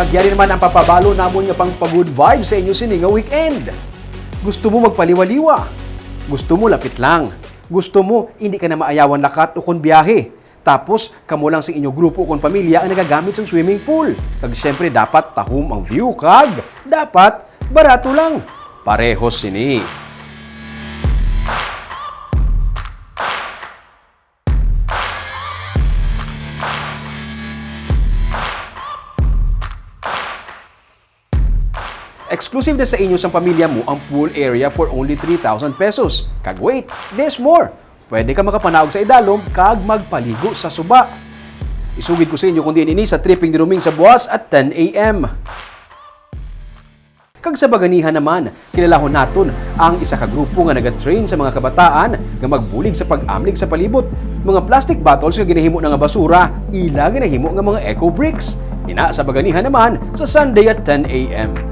Kagyari naman ang papabalo namon nga pang pag-good vibes sa inyo sini nga weekend. Gusto mo magpaliwaliwa? Gusto mo lapit lang? Gusto mo hindi ka na maayawan lakat o kon biyahe? Tapos kamo lang sa inyo grupo o kon pamilya ang nagagamit sa swimming pool. Kag syempre dapat tahom ang view kag dapat barato lang. Parehos sini. Exclusive na sa inyo sa pamilya mo ang pool area for only 3,000 pesos. Kag wait, there's more! Pwede ka makapanaog sa idalom kag magpaligo sa suba. Isugid ko sa inyo kung diin ini sa tripping ni Ruming sa buwas at 10 a.m. Kag sa baganihan naman, kilalahon naton ang isa ka grupo nga nag-train sa mga kabataan nga magbulig sa pag-amlig sa palibot. Mga plastic bottles nga ginahimo na nga basura, ila ginahimo nga mga eco bricks. Ina sa baganihan naman sa Sunday at 10 a.m.